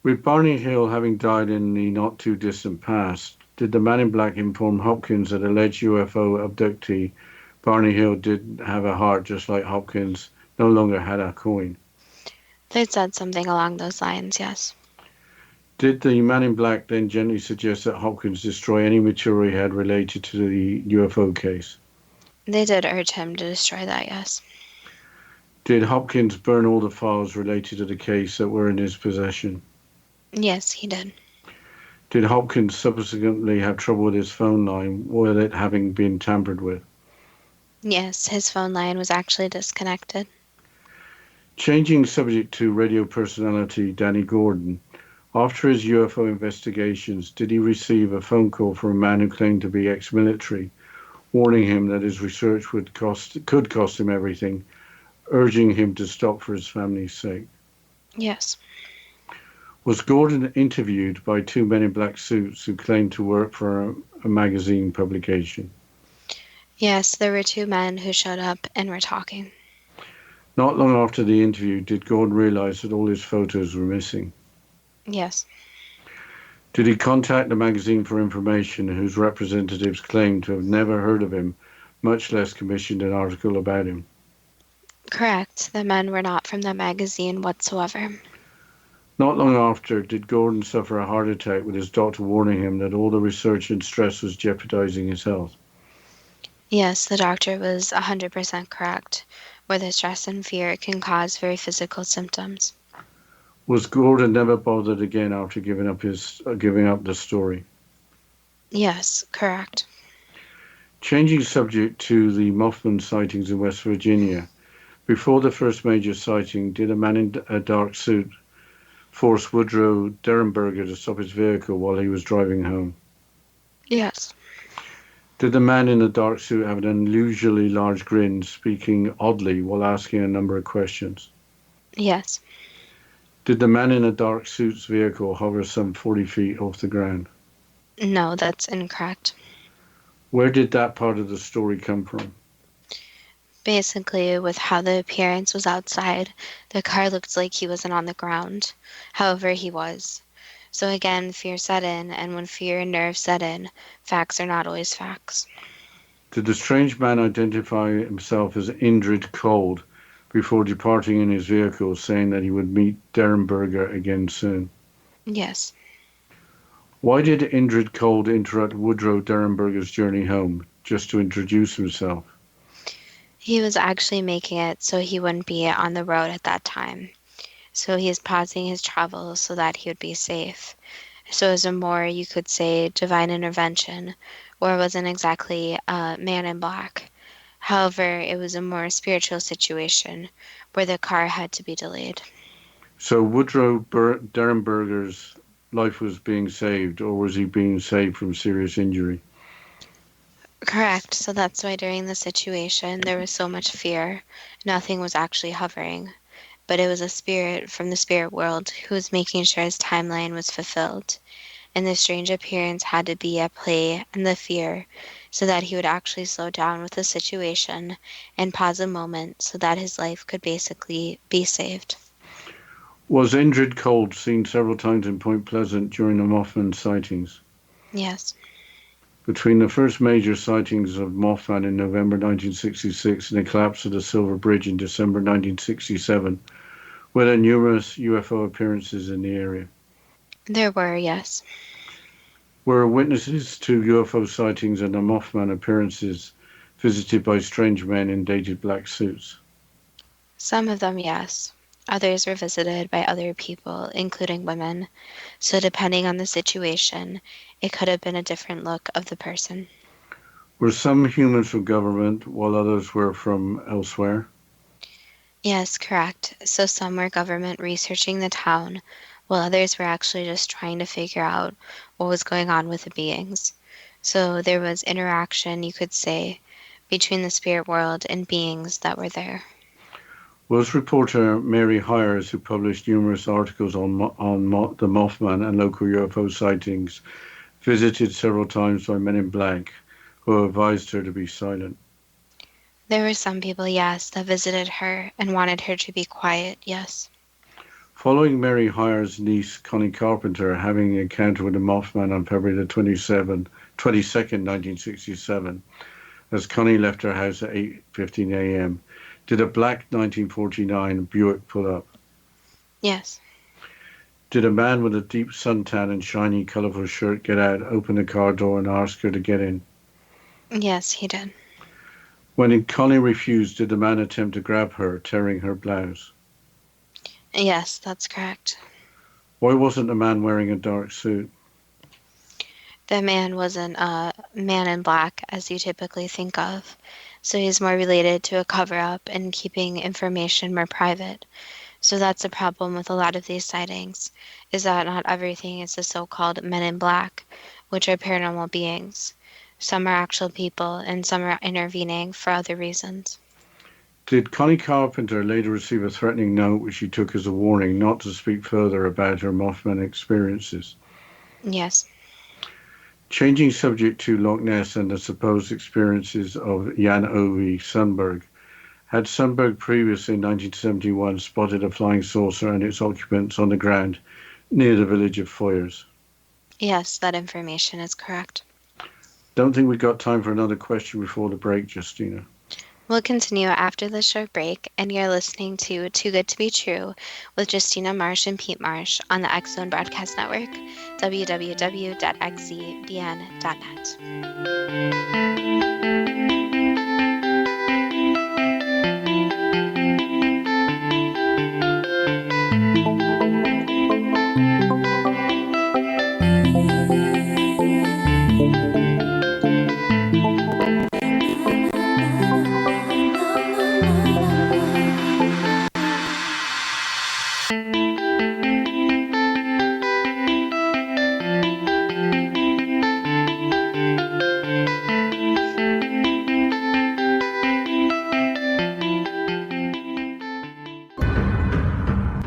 With Barney Hill having died in the not-too-distant past, did the man in black inform Hopkins that alleged UFO abductee Barney Hill did have a heart just like Hopkins no longer had a coin? They said something along those lines, yes. Did the man in black then gently suggest that Hopkins destroy any material he had related to the UFO case? They did urge him to destroy that, yes. Did Hopkins burn all the files related to the case that were in his possession? Yes, he did. Did Hopkins subsequently have trouble with his phone line, with it having been tampered with? Yes, his phone line was actually disconnected. Changing subject to radio personality Danny Gordon, after his UFO investigations, did he receive a phone call from a man who claimed to be ex-military, warning him that his research could cost him everything, urging him to stop for his family's sake? Yes. Was Gordon interviewed by 2 men in black suits who claimed to work for a magazine publication? Yes, there were 2 men who showed up and were talking. Not long after the interview, did Gordon realize that all his photos were missing? Yes. Did he contact the magazine for information whose representatives claimed to have never heard of him, much less commissioned an article about him? Correct. The men were not from the magazine whatsoever. Not long after, did Gordon suffer a heart attack with his doctor warning him that all the research and stress was jeopardizing his health? Yes, the doctor was 100% correct, where the stress and fear can cause very physical symptoms. Was Gordon never bothered again after giving up the story? Yes, correct. Changing subject to the Mothman sightings in West Virginia, before the first major sighting, did a man in a dark suit force Woodrow Derenberger to stop his vehicle while he was driving home? Yes. Did the man in the dark suit have an unusually large grin, speaking oddly while asking a number of questions? Yes. Did the man in a dark suit's vehicle hover some 40 feet off the ground? No, that's incorrect. Where did that part of the story come from? Basically, with how the appearance was outside, the car looked like he wasn't on the ground. However, he was. So again, fear set in, and when fear and nerves set in, facts are not always facts. Did the strange man identify himself as Indrid Cold before departing in his vehicle, saying that he would meet Derenberger again soon? Yes. Why did Indrid Cold interrupt Woodrow Derenberger's journey home, just to introduce himself? He was actually making it so he wouldn't be on the road at that time. So he is pausing his travels so that he would be safe. So it was a more, you could say, divine intervention, or it wasn't exactly a man in black. However, it was a more spiritual situation where the car had to be delayed. So Woodrow Derenberger's life was being saved, or was he being saved from serious injury? Correct. So that's why during the situation there was so much fear. Nothing was actually hovering. But it was a spirit from the spirit world who was making sure his timeline was fulfilled. And the strange appearance had to be at play and the fear so that he would actually slow down with the situation and pause a moment so that his life could basically be saved. Was Indrid Cold seen several times in Point Pleasant during the Mothman sightings? Yes. Between the first major sightings of Mothman in November 1966 and the collapse of the Silver Bridge in December 1967, were there numerous UFO appearances in the area? There were, yes. Were witnesses to UFO sightings and the Mothman appearances visited by strange men in dated black suits? Some of them, yes. Others were visited by other people, including women. So depending on the situation, it could have been a different look of the person. Were some humans from government while others were from elsewhere? Yes, correct. So some were government researching the town, while others were actually just trying to figure out what was going on with the beings. So there was interaction, you could say, between the spirit world and beings that were there. Was reporter Mary Hires, who published numerous articles on the Mothman and local UFO sightings, visited several times by men in black who advised her to be silent? There were some people, yes, that visited her and wanted her to be quiet, yes. Following Mary Hires' niece, Connie Carpenter, having an encounter with the Mothman on February the 22nd, 1967, as Connie left her house at 8:15 a.m., did a black 1949 Buick pull up? Yes. Did a man with a deep suntan and shiny, colorful shirt get out, open the car door, and ask her to get in? Yes, he did. When Connie refused, did the man attempt to grab her, tearing her blouse? Yes, that's correct. Why wasn't the man wearing a dark suit? The man wasn't a man in black, as you typically think of. So he's more related to a cover-up and keeping information more private. So that's the problem with a lot of these sightings, is that not everything is the so-called men in black, which are paranormal beings. Some are actual people, and some are intervening for other reasons. Did Connie Carpenter later receive a threatening note which she took as a warning not to speak further about her Mothman experiences? Yes. Changing subject to Loch Ness and the supposed experiences of Jan Ove Sundberg, had Sundberg previously in 1971 spotted a flying saucer and its occupants on the ground near the village of Foyers? Yes, that information is correct. Don't think we've got time for another question before the break, Justina. We'll continue after this short break, and you're listening to Too Good to Be True with Justina Marsh and Pete Marsh on the X Zone Broadcast Network, www.xzbn.net.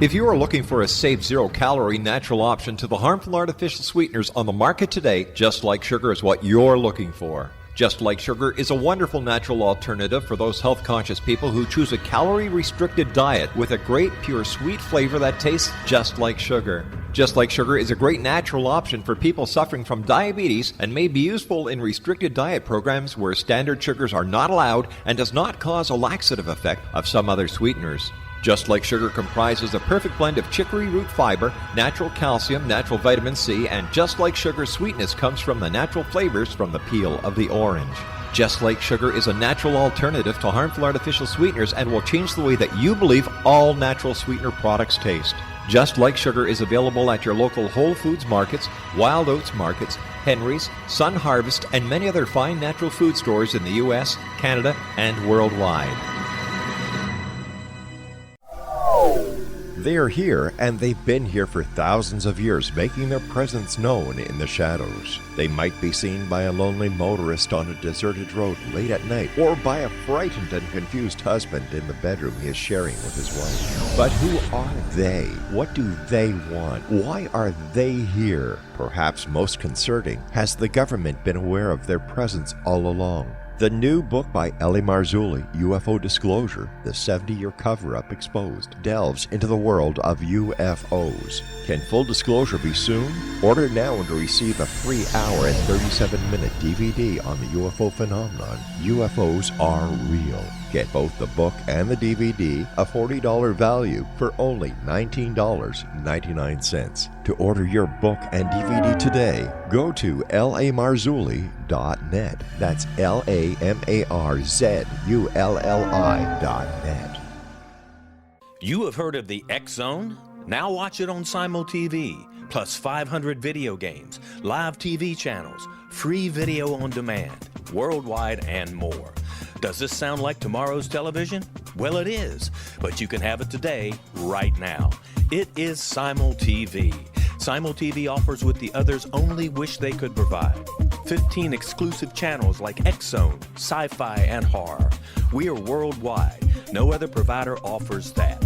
If you are looking for a safe, zero-calorie natural option to the harmful artificial sweeteners on the market today, Just Like Sugar is what you're looking for. Just Like Sugar is a wonderful natural alternative for those health-conscious people who choose a calorie-restricted diet with a great, pure, sweet flavor that tastes just like sugar. Just Like Sugar is a great natural option for people suffering from diabetes and may be useful in restricted diet programs where standard sugars are not allowed and does not cause a laxative effect of some other sweeteners. Just Like Sugar comprises a perfect blend of chicory root fiber, natural calcium, natural vitamin C, and Just Like Sugar's sweetness comes from the natural flavors from the peel of the orange. Just Like Sugar is a natural alternative to harmful artificial sweeteners and will change the way that you believe all natural sweetener products taste. Just Like Sugar is available at your local Whole Foods markets, Wild Oats markets, Henry's, Sun Harvest, and many other fine natural food stores in the U.S., Canada, and worldwide. They are here, and they've been here for thousands of years, making their presence known in the shadows. They might be seen by a lonely motorist on a deserted road late at night, or by a frightened and confused husband in the bedroom he is sharing with his wife. But who are they? What do they want? Why are they here? Perhaps most concerning, has the government been aware of their presence all along? The new book by Ellie Marzulli, UFO Disclosure, The 70-Year Cover-Up Exposed, delves into the world of UFOs. Can full disclosure be soon? Order now and receive a free hour and 37-minute DVD on the UFO phenomenon. UFOs are real. Get both the book and the DVD, a $40 value, for only $19.99. To order your book and DVD today, go to lamarzulli.net. That's LAMARZULLI.net. You have heard of the X Zone? Now watch it on Simul TV, plus 500 video games, live TV channels, free video on demand, worldwide, and more. Does this sound like tomorrow's television? Well, it is, but you can have it today, right now. It is Simul TV. Simul TV offers what the others only wish they could provide. 15 exclusive channels like X Zone, sci-fi, and horror. We are worldwide. No other provider offers that.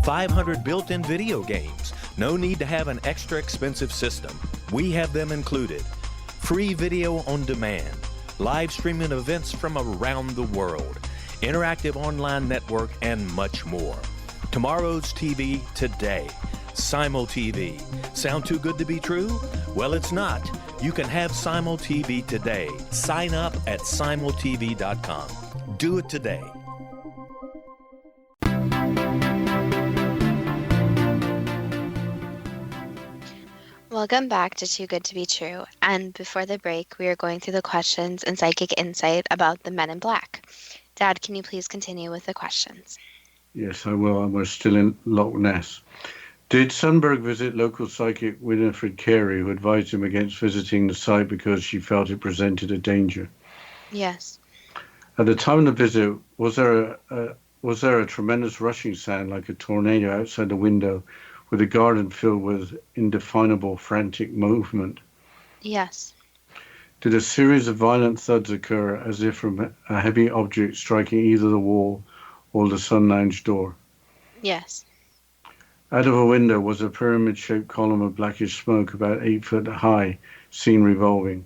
500 built-in video games. No need to have an extra expensive system. We have them included. Free video on demand. Live streaming events from around the world, interactive online network, and much more. Tomorrow's TV today. Simul TV. Sound too good to be true? Well, it's not. You can have Simul TV today. Sign up at simultv.com. Do it today. Welcome back to Too Good to Be True. And before the break, we are going through the questions and psychic insight about the Men in Black. Dad, can you please continue with the questions? Yes, I will. And we're still in Loch Ness. Did Sundberg visit local psychic Winifred Carey, who advised him against visiting the site because she felt it presented a danger? Yes. At the time of the visit, was there a tremendous rushing sound like a tornado outside the window, with a garden filled with indefinable frantic movement? Yes. Did a series of violent thuds occur as if from a heavy object striking either the wall or the sun lounge door? Yes. Out of a window was a pyramid-shaped column of blackish smoke about 8 foot high, seen revolving.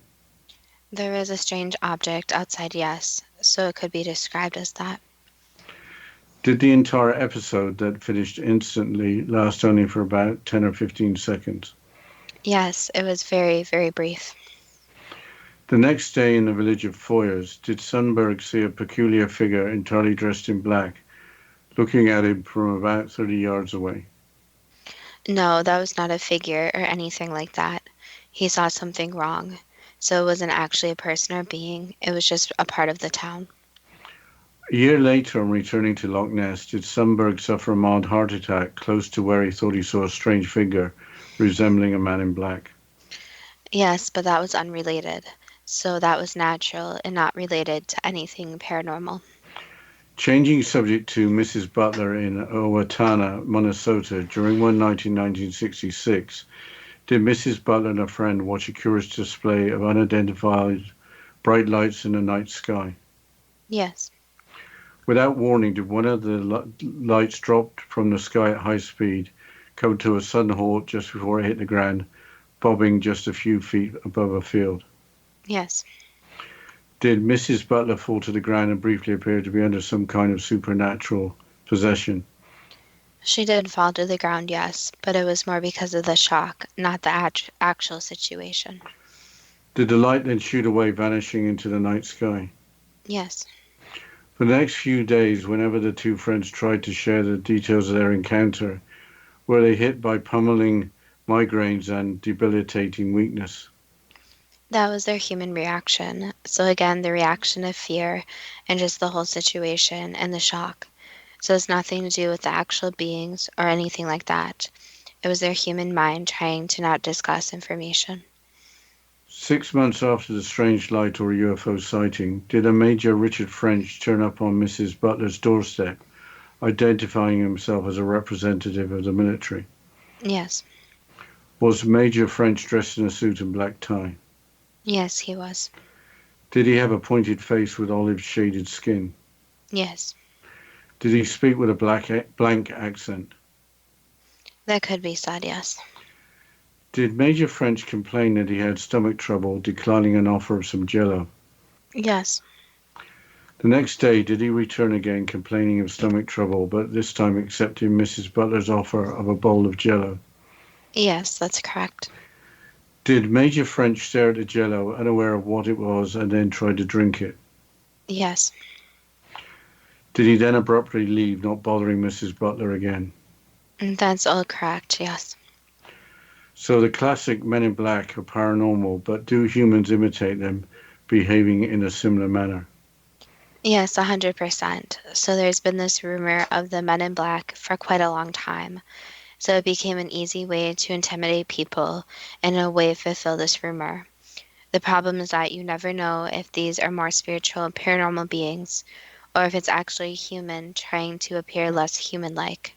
There was a strange object outside, yes, so it could be described as that. Did the entire episode that finished instantly last only for about 10 or 15 seconds? Yes, it was very, very brief. The next day in the village of Foyers, did Sundberg see a peculiar figure entirely dressed in black, looking at him from about 30 yards away? No, that was not a figure or anything like that. He saw something wrong. So it wasn't actually a person or being. It was just a part of the town. A year later, on returning to Loch Ness, did Sundberg suffer a mild heart attack close to where he thought he saw a strange figure resembling a man in black? Yes, but that was unrelated. So that was natural and not related to anything paranormal. Changing subject to Mrs. Butler in Owatonna, Minnesota, during one night in 1966, did Mrs. Butler and a friend watch a curious display of unidentified bright lights in the night sky? Yes. Without warning, did one of the lights drop from the sky at high speed, come to a sudden halt just before it hit the ground, bobbing just a few feet above a field? Yes. Did Mrs. Butler fall to the ground and briefly appear to be under some kind of supernatural possession? She did fall to the ground, yes, but it was more because of the shock, not the actual situation. Did the light then shoot away, vanishing into the night sky? Yes. For the next few days, whenever the two friends tried to share the details of their encounter, were they hit by pummeling migraines and debilitating weakness? That was their human reaction. So again, the reaction of fear and just the whole situation and the shock. So it's nothing to do with the actual beings or anything like that. It was their human mind trying to not discuss information. 6 months after the strange light or UFO sighting, did a Major Richard French turn up on Mrs. Butler's doorstep, identifying himself as a representative of the military? Yes. Was Major French dressed in a suit and black tie? Yes, he was. Did he have a pointed face with olive shaded skin? Yes. Did he speak with a blank accent? That could be said, yes. Did Major French complain that he had stomach trouble, declining an offer of some jello? Yes. The next day, did he return again, complaining of stomach trouble, but this time accepting Mrs. Butler's offer of a bowl of jello? Yes, that's correct. Did Major French stare at the jello, unaware of what it was, and then try to drink it? Yes. Did he then abruptly leave, not bothering Mrs. Butler again? That's all correct, yes. So the classic Men in Black are paranormal, but do humans imitate them, behaving in a similar manner? Yes, 100%. So there's been this rumor of the Men in Black for quite a long time. So it became an easy way to intimidate people and in a way fulfill this rumor. The problem is that you never know if these are more spiritual and paranormal beings or if it's actually a human trying to appear less human-like.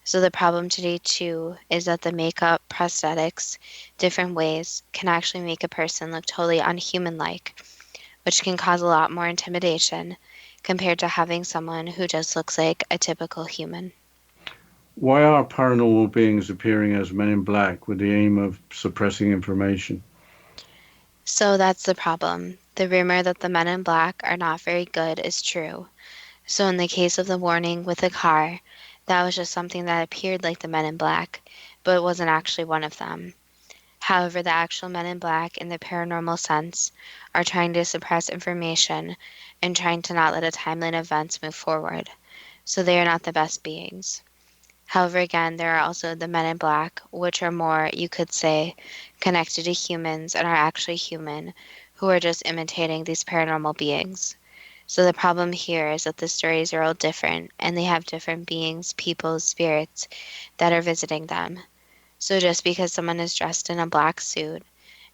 So the problem today too is that the makeup, prosthetics, different ways can actually make a person look totally unhuman-like, which can cause a lot more intimidation compared to having someone who just looks like a typical human. Why are paranormal beings appearing as Men in Black with the aim of suppressing information? So that's the problem. The rumor that the Men in Black are not very good is true. So in the case of the warning with the car, that was just something that appeared like the Men in Black, but it wasn't actually one of them. However, the actual Men in Black, in the paranormal sense, are trying to suppress information and trying to not let a timeline of events move forward. So they are not the best beings. However, again, there are also the Men in Black, which are more, you could say, connected to humans and are actually human, who are just imitating these paranormal beings. So the problem here is that the stories are all different, and they have different beings, people, spirits that are visiting them. So just because someone is dressed in a black suit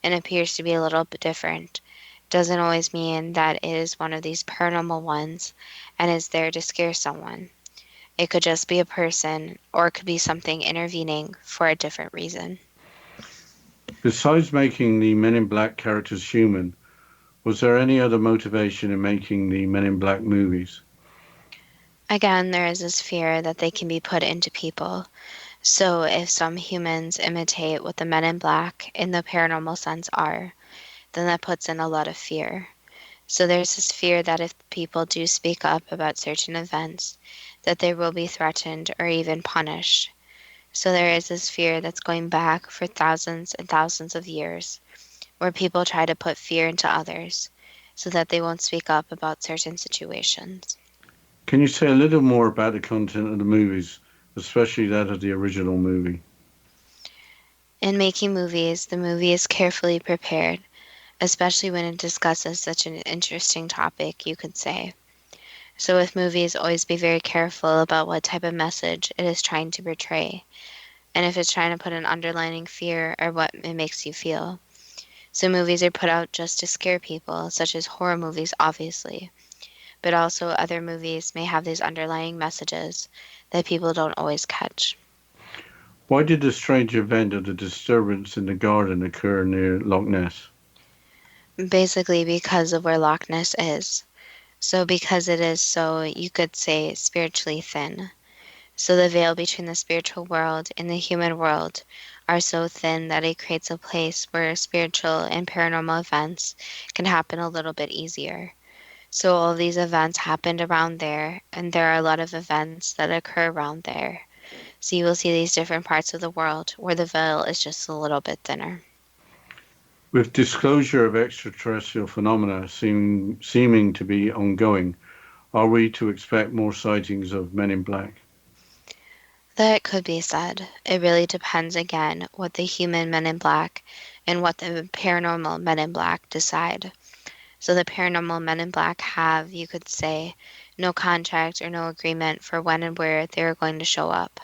and appears to be a little bit different, doesn't always mean that it is one of these paranormal ones and is there to scare someone. It could just be a person, or it could be something intervening for a different reason. Besides making the Men in Black characters human, was there any other motivation in making the Men in Black movies? Again, there is this fear that they can be put into people. So if some humans imitate what the Men in Black in the paranormal sense are, then that puts in a lot of fear. So there's this fear that if people do speak up about certain events, that they will be threatened or even punished. So there is this fear that's going back for thousands and thousands of years, where people try to put fear into others so that they won't speak up about certain situations. Can you say a little more about the content of the movies, especially that of the original movie? In making movies, the movie is carefully prepared, especially when it discusses such an interesting topic, you could say. So with movies, always be very careful about what type of message it is trying to portray, and if it's trying to put an underlying fear or what it makes you feel. So movies are put out just to scare people, such as horror movies, obviously, but also other movies may have these underlying messages that people don't always catch. Why did the strange event of the disturbance in the garden occur near Loch Ness? Basically because of where Loch Ness is. So because it is so, you could say, spiritually thin. So the veil between the spiritual world and the human world are so thin that it creates a place where spiritual and paranormal events can happen a little bit easier. So all these events happened around there, and there are a lot of events that occur around there. So you will see these different parts of the world where the veil is just a little bit thinner. With disclosure of extraterrestrial phenomena seeming to be ongoing, are we to expect more sightings of Men in Black? That could be said. It really depends again what the human Men in Black and what the paranormal Men in Black decide. So the paranormal Men in Black have, you could say, no contract or no agreement for when and where they're going to show up.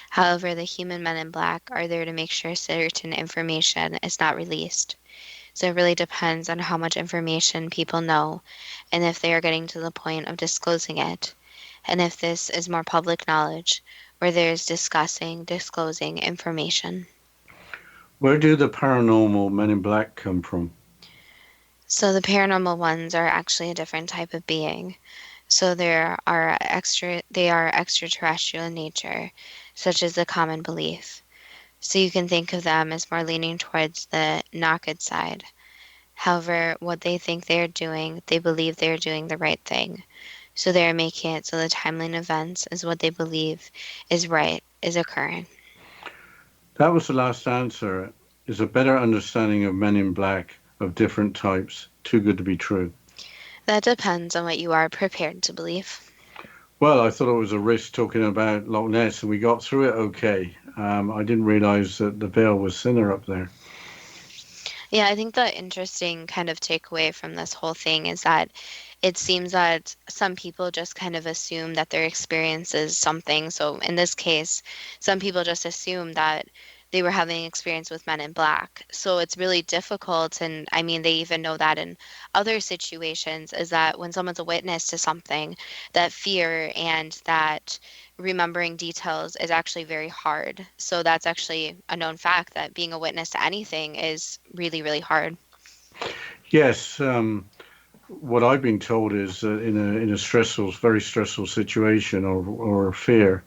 However, the human Men in Black are there to make sure certain information is not released. So it really depends on how much information people know and if they are getting to the point of disclosing it. And if this is more public knowledge where there's disclosing information. Where do the paranormal Men in Black come from? So the paranormal ones are actually a different type of being. So they are extraterrestrial in nature, such as the common belief. So you can think of them as more leaning towards the Naked side. However, what they think they're doing, they believe they're doing the right thing. So they're making it so the timeline events is what they believe is right, is occurring. That was the last answer. Is a better understanding of Men in Black of different types too good to be true? That depends on what you are prepared to believe. Well, I thought it was a risk talking about Loch Ness, and we got through it okay. I didn't realize that the veil was thinner up there. Yeah, I think the interesting kind of takeaway from this whole thing is that it seems that some people just kind of assume that their experience is something. So in this case, some people just assume that they were having experience with Men in Black. So it's really difficult. And I mean, they even know that in other situations is that when someone's a witness to something, that fear and that remembering details is actually very hard. So that's actually a known fact that being a witness to anything is really, really hard. Yes, what I've been told is that in a stressful, very stressful situation or fear,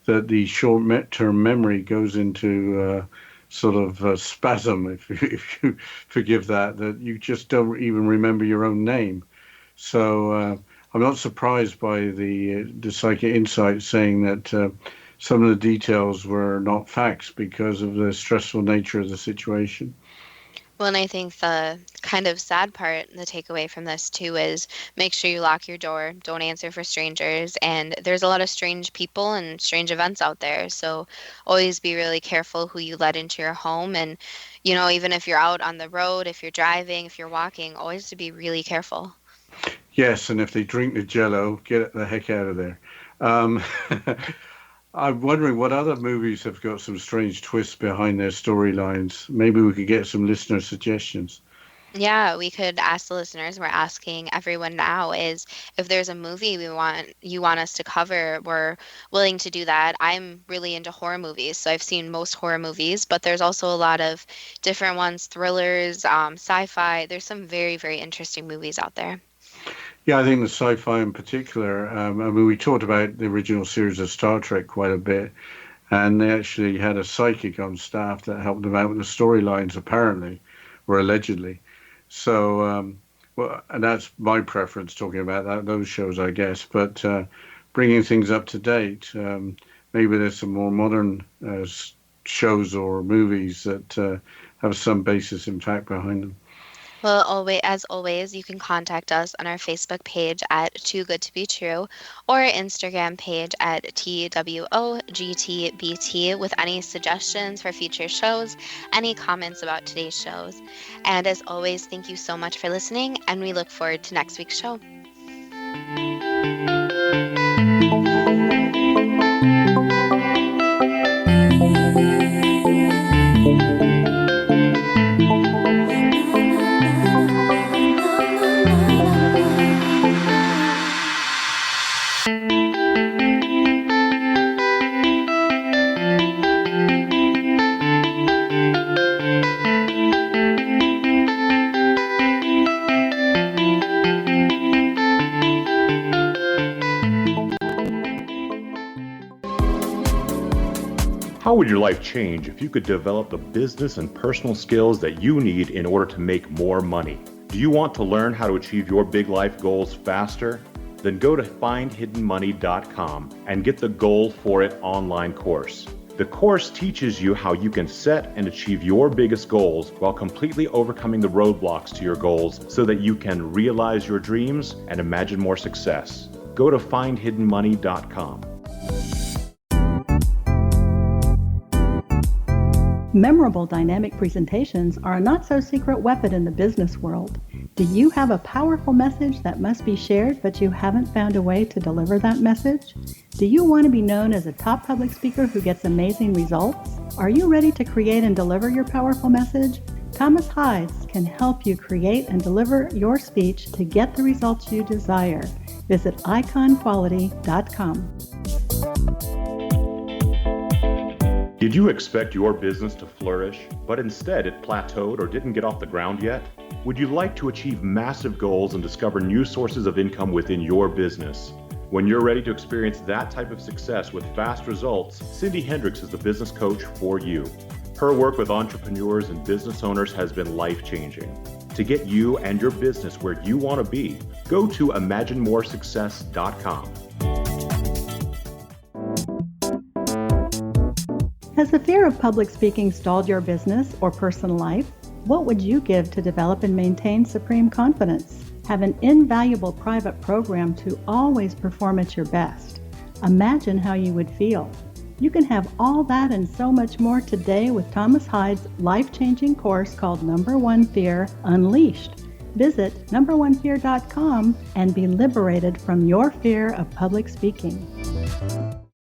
that the short-term memory goes into sort of spasm, if you forgive that you just don't even remember your own name. So I'm not surprised by the psychic insight saying that some of the details were not facts because of the stressful nature of the situation. Well, and I think the kind of sad part, the takeaway from this too, is make sure you lock your door, don't answer for strangers. And there's a lot of strange people and strange events out there. So always be really careful who you let into your home. And, you know, even if you're out on the road, if you're driving, if you're walking, always to be really careful. Yes, and if they drink the Jello, get the heck out of there. Um, I'm wondering what other movies have got some strange twists behind their storylines. Maybe we could get some listener suggestions. Yeah, we could ask the listeners. We're asking everyone now is if there's a movie you want us to cover, we're willing to do that. I'm really into horror movies, so I've seen most horror movies, but there's also a lot of different ones, thrillers, sci-fi. There's some very, very interesting movies out there. Yeah, I think the sci-fi in particular, I mean, we talked about the original series of Star Trek quite a bit, and they actually had a psychic on staff that helped them out with the storylines, apparently, or allegedly. So, well, and that's my preference, talking about those shows, I guess. But bringing things up to date, maybe there's some more modern shows or movies that have some basis in fact behind them. Well, as always, you can contact us on our Facebook page at Too Good to Be True or our Instagram page at TWOGTBT with any suggestions for future shows, any comments about today's shows. And as always, thank you so much for listening, and we look forward to next week's show. How would your life change if you could develop the business and personal skills that you need in order to make more money? Do you want to learn how to achieve your big life goals faster? Then go to findhiddenmoney.com and get the Goal for It online course. The course teaches you how you can set and achieve your biggest goals while completely overcoming the roadblocks to your goals so that you can realize your dreams and imagine more success. Go to findhiddenmoney.com. Memorable dynamic presentations are a not-so-secret weapon in the business world. Do you have a powerful message that must be shared, but you haven't found a way to deliver that message? Do you want to be known as a top public speaker who gets amazing results? Are you ready to create and deliver your powerful message? Thomas Hides can help you create and deliver your speech to get the results you desire. Visit iconquality.com. Did you expect your business to flourish, but instead it plateaued or didn't get off the ground yet? Would you like to achieve massive goals and discover new sources of income within your business? When you're ready to experience that type of success with fast results, Cindy Hendricks is the business coach for you. Her work with entrepreneurs and business owners has been life-changing. to get you and your business where you want to be, go to imaginemoresuccess.com. Has the fear of public speaking stalled your business or personal life? What would you give to develop and maintain supreme confidence? Have an invaluable private program to always perform at your best. Imagine how you would feel. You can have all that and so much more today with Thomas Hyde's life-changing course called Number One Fear Unleashed. Visit numberonefear.com and be liberated from your fear of public speaking.